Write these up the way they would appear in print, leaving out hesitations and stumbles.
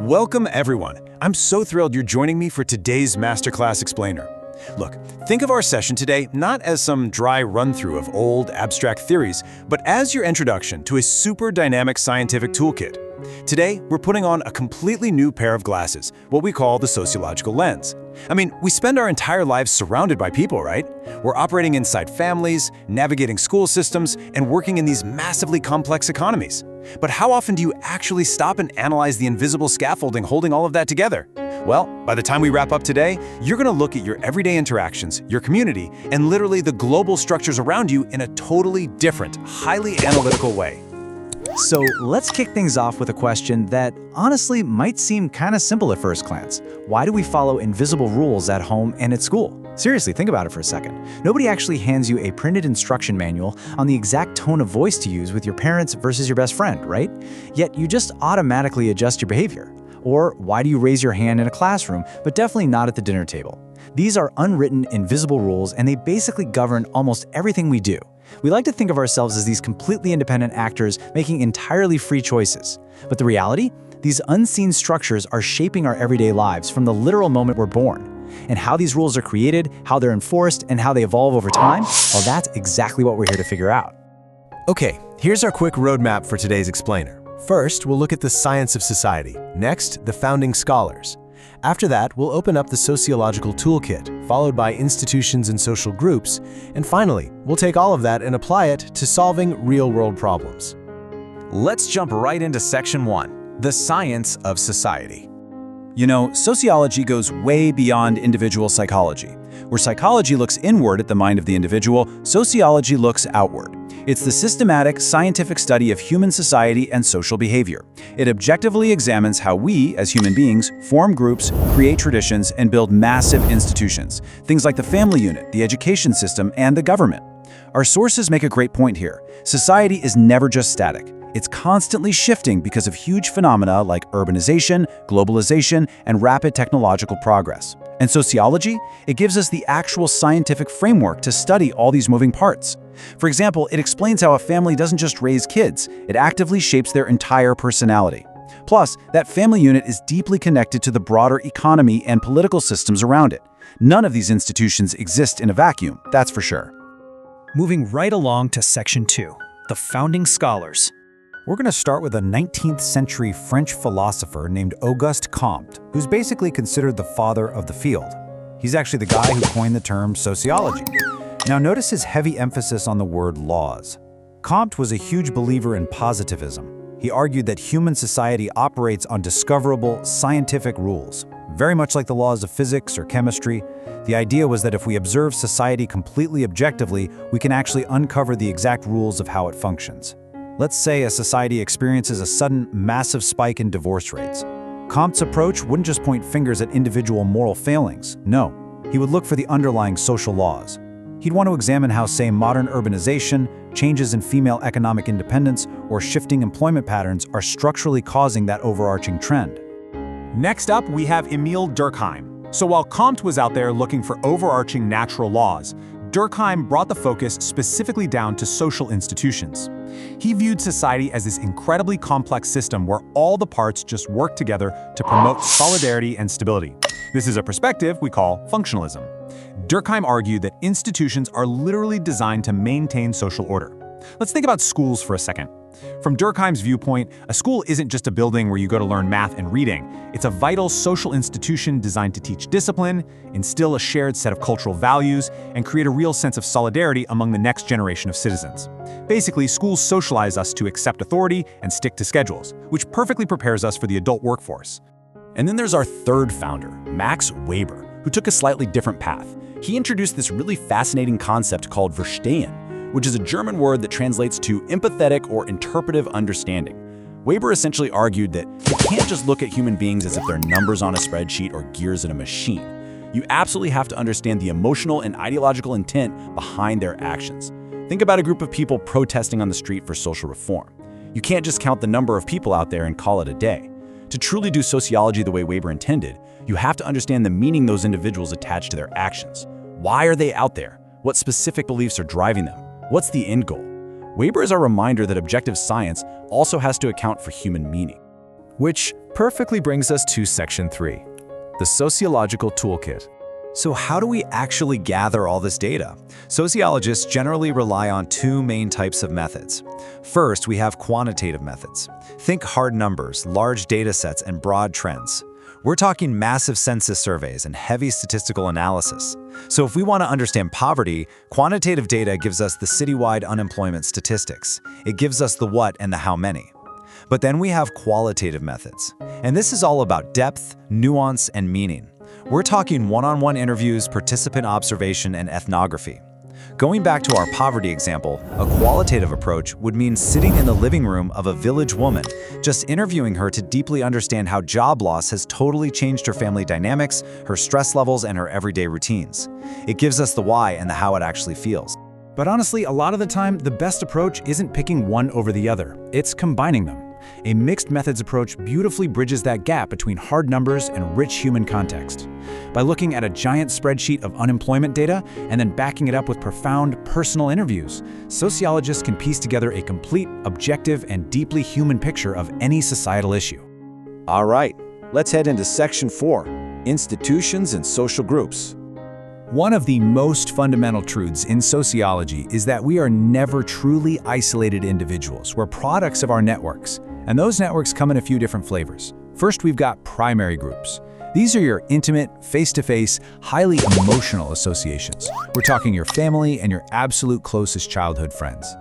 Welcome everyone. I'm so thrilled you're joining me for today's Masterclass Explainer. Look, think of our session today not as some dry run-through of old, abstract theories, but as your introduction to a super dynamic scientific toolkit. Today, we're putting on a completely new pair of glasses, what we call the sociological lens. I mean, we spend our entire lives surrounded by people, right? We're operating inside families, navigating school systems, and working in these massively complex economies. But how often do you actually stop and analyze the invisible scaffolding holding all of that together? Well, by the time we wrap up today, you're going to look at your everyday interactions, your community, and literally the global structures around you in a totally different, highly analytical way. So let's kick things off with a question that honestly might seem kind of simple at first glance. Why do we follow invisible rules at home and at school? Seriously, think about it for a second. Nobody actually hands you a printed instruction manual on the exact tone of voice to use with your parents versus your best friend, right? Yet you just automatically adjust your behavior. Or why do you raise your hand in a classroom, but definitely not at the dinner table? These are unwritten, invisible rules, and they basically govern almost everything we do. We like to think of ourselves as these completely independent actors making entirely free choices. But the reality? These unseen structures are shaping our everyday lives from the literal moment we're born. And how these rules are created, how they're enforced, and how they evolve over time, well, that's exactly what we're here to figure out. Okay, here's our quick roadmap for today's explainer. First, we'll look at the science of society. Next, the founding scholars. After that, we'll open up the sociological toolkit, followed by institutions and social groups, and finally, we'll take all of that and apply it to solving real-world problems. Let's jump right into Section 1, the science of society. You know, sociology goes way beyond individual psychology. Where psychology looks inward at the mind of the individual, sociology looks outward. It's the systematic, scientific study of human society and social behavior. It objectively examines how we, as human beings, form groups, create traditions, and build massive institutions. Things like the family unit, the education system, and the government. Our sources make a great point here. Society is never just static. It's constantly shifting because of huge phenomena like urbanization, globalization, and rapid technological progress. And sociology? It gives us the actual scientific framework to study all these moving parts. For example, it explains how a family doesn't just raise kids, it actively shapes their entire personality. Plus, that family unit is deeply connected to the broader economy and political systems around it. None of these institutions exist in a vacuum, that's for sure. Moving right along to Section 2, the founding scholars. We're going to start with a 19th century French philosopher named Auguste Comte, who's basically considered the father of the field. He's actually the guy who coined the term sociology. Now notice his heavy emphasis on the word laws. Comte was a huge believer in positivism. He argued that human society operates on discoverable, scientific rules. Very much like the laws of physics or chemistry, the idea was that if we observe society completely objectively, we can actually uncover the exact rules of how it functions. Let's say a society experiences a sudden, massive spike in divorce rates. Comte's approach wouldn't just point fingers at individual moral failings. No, he would look for the underlying social laws. He'd want to examine how, say, modern urbanization, changes in female economic independence, or shifting employment patterns are structurally causing that overarching trend. Next up, we have Emile Durkheim. So while Comte was out there looking for overarching natural laws, Durkheim brought the focus specifically down to social institutions. He viewed society as this incredibly complex system where all the parts just work together to promote solidarity and stability. This is a perspective we call functionalism. Durkheim argued that institutions are literally designed to maintain social order. Let's think about schools for a second. From Durkheim's viewpoint, a school isn't just a building where you go to learn math and reading. It's a vital social institution designed to teach discipline, instill a shared set of cultural values, and create a real sense of solidarity among the next generation of citizens. Basically, schools socialize us to accept authority and stick to schedules, which perfectly prepares us for the adult workforce. And then there's our third founder, Max Weber, who took a slightly different path. He introduced this really fascinating concept called Verstehen, which is a German word that translates to empathetic or interpretive understanding. Weber essentially argued that you can't just look at human beings as if they're numbers on a spreadsheet or gears in a machine. You absolutely have to understand the emotional and ideological intent behind their actions. Think about a group of people protesting on the street for social reform. You can't just count the number of people out there and call it a day. To truly do sociology the way Weber intended, you have to understand the meaning those individuals attach to their actions. Why are they out there? What specific beliefs are driving them? What's the end goal? Weber is a reminder that objective science also has to account for human meaning. Which perfectly brings us to Section 3, the Sociological Toolkit. So how do we actually gather all this data? Sociologists generally rely on two main types of methods. First, we have quantitative methods. Think hard numbers, large data sets, and broad trends. We're talking massive census surveys and heavy statistical analysis. So if we want to understand poverty, quantitative data gives us the citywide unemployment statistics. It gives us the what and the how many. But then we have qualitative methods. And this is all about depth, nuance, and meaning. We're talking one-on-one interviews, participant observation, and ethnography. Going back to our poverty example, a qualitative approach would mean sitting in the living room of a village woman, just interviewing her to deeply understand how job loss has totally changed her family dynamics, her stress levels, and her everyday routines. It gives us the why and the how it actually feels. But honestly, a lot of the time, the best approach isn't picking one over the other. It's combining them. A mixed methods approach beautifully bridges that gap between hard numbers and rich human context. By looking at a giant spreadsheet of unemployment data and then backing it up with profound personal interviews, sociologists can piece together a complete, objective, and deeply human picture of any societal issue. All right, let's head into Section 4, Institutions and Social Groups. One of the most fundamental truths in sociology is that we are never truly isolated individuals. We're products of our networks, and those networks come in a few different flavors. First, we've got primary groups. These are your intimate, face-to-face, highly emotional associations. We're talking your family and your absolute closest childhood friends.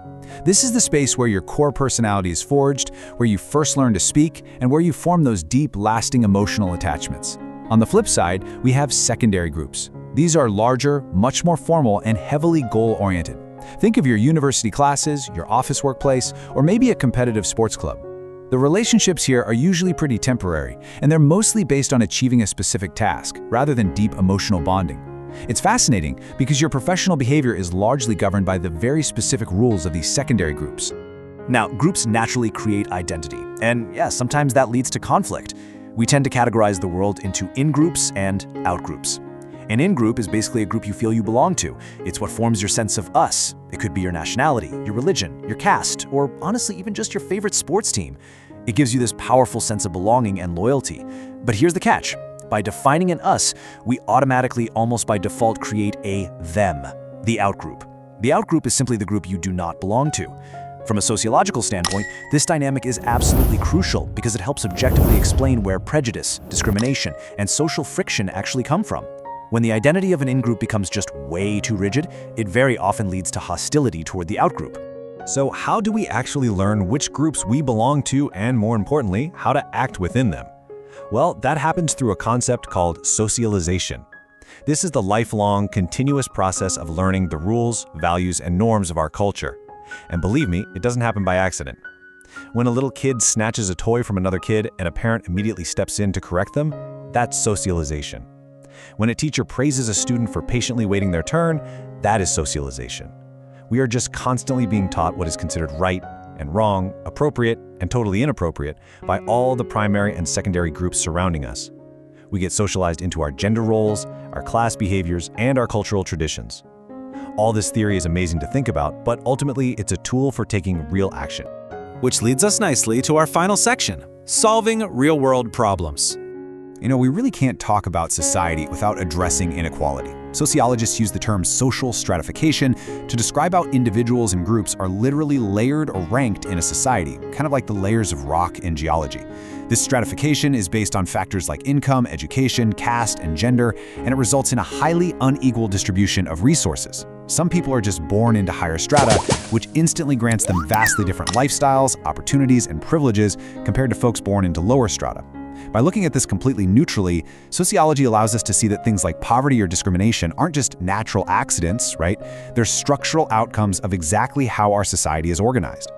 This is the space where your core personality is forged, where you first learn to speak, and where you form those deep, lasting emotional attachments. On the flip side, we have secondary groups. These are larger, much more formal, and heavily goal-oriented. Think of your university classes, your office workplace, or maybe a competitive sports club. The relationships here are usually pretty temporary, and they're mostly based on achieving a specific task, rather than deep emotional bonding. It's fascinating because your professional behavior is largely governed by the very specific rules of these secondary groups. Now, groups naturally create identity, and yeah, sometimes that leads to conflict. We tend to categorize the world into in-groups and out-groups. An in-group is basically a group you feel you belong to. It's what forms your sense of us. It could be your nationality, your religion, your caste, or honestly, even just your favorite sports team. It gives you this powerful sense of belonging and loyalty. But here's the catch. By defining an us, we automatically, almost by default, create a them, the out-group. The out-group is simply the group you do not belong to. From a sociological standpoint, this dynamic is absolutely crucial because it helps objectively explain where prejudice, discrimination, and social friction actually come from. When the identity of an in-group becomes just way too rigid, it very often leads to hostility toward the outgroup. So how do we actually learn which groups we belong to and, more importantly, how to act within them? Well, that happens through a concept called socialization. This is the lifelong, continuous process of learning the rules, values, and norms of our culture. And believe me, it doesn't happen by accident. When a little kid snatches a toy from another kid and a parent immediately steps in to correct them, that's socialization. When a teacher praises a student for patiently waiting their turn, that is socialization. We are just constantly being taught what is considered right and wrong, appropriate and totally inappropriate by all the primary and secondary groups surrounding us. We get socialized into our gender roles, our class behaviors, and our cultural traditions. All this theory is amazing to think about, but ultimately it's a tool for taking real action. Which leads us nicely to our final section, solving real-world problems. You know, we really can't talk about society without addressing inequality. Sociologists use the term social stratification to describe how individuals and groups are literally layered or ranked in a society, kind of like the layers of rock in geology. This stratification is based on factors like income, education, caste, and gender, and it results in a highly unequal distribution of resources. Some people are just born into higher strata, which instantly grants them vastly different lifestyles, opportunities, and privileges compared to folks born into lower strata. By looking at this completely neutrally, sociology allows us to see that things like poverty or discrimination aren't just natural accidents, right? They're structural outcomes of exactly how our society is organized.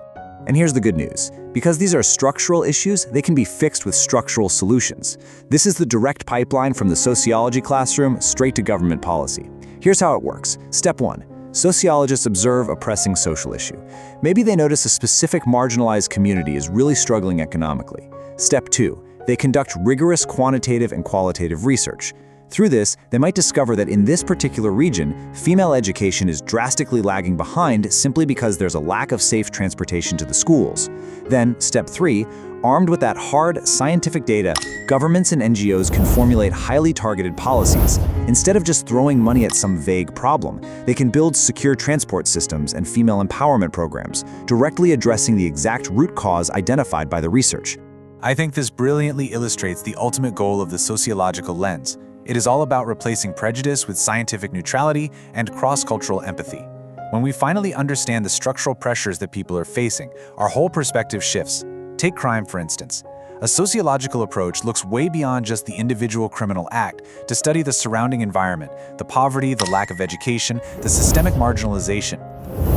And here's the good news. Because these are structural issues, they can be fixed with structural solutions. This is the direct pipeline from the sociology classroom straight to government policy. Here's how it works. Step 1. Sociologists observe a pressing social issue. Maybe they notice a specific marginalized community is really struggling economically. Step 2. They conduct rigorous quantitative and qualitative research. Through this, they might discover that in this particular region, female education is drastically lagging behind simply because there's a lack of safe transportation to the schools. Then, step 3, armed with that hard, scientific data, governments and NGOs can formulate highly targeted policies. Instead of just throwing money at some vague problem, they can build secure transport systems and female empowerment programs, directly addressing the exact root cause identified by the research. I think this brilliantly illustrates the ultimate goal of the sociological lens. It is all about replacing prejudice with scientific neutrality and cross-cultural empathy. When we finally understand the structural pressures that people are facing, our whole perspective shifts. Take crime, for instance. A sociological approach looks way beyond just the individual criminal act to study the surrounding environment, the poverty, the lack of education, the systemic marginalization.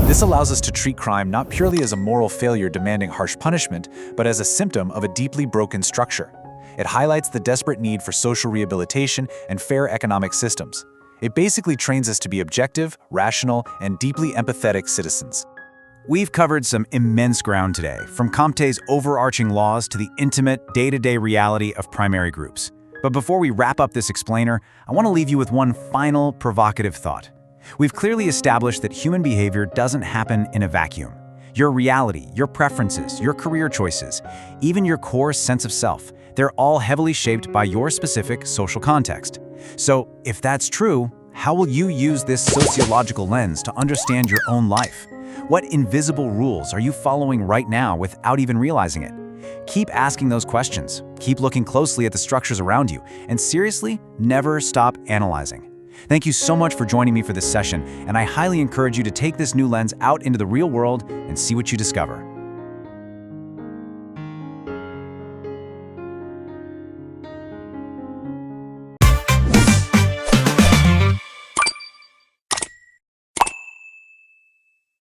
This allows us to treat crime not purely as a moral failure demanding harsh punishment, but as a symptom of a deeply broken structure. It highlights the desperate need for social rehabilitation and fair economic systems. It basically trains us to be objective, rational, and deeply empathetic citizens. We've covered some immense ground today, from Comte's overarching laws to the intimate, day-to-day reality of primary groups. But before we wrap up this explainer, I want to leave you with one final provocative thought. We've clearly established that human behavior doesn't happen in a vacuum. Your reality, your preferences, your career choices, even your core sense of self, they're all heavily shaped by your specific social context. So, if that's true, how will you use this sociological lens to understand your own life? What invisible rules are you following right now without even realizing it? Keep asking those questions, keep looking closely at the structures around you, and seriously, never stop analyzing. Thank you so much for joining me for this session, and I highly encourage you to take this new lens out into the real world and see what you discover.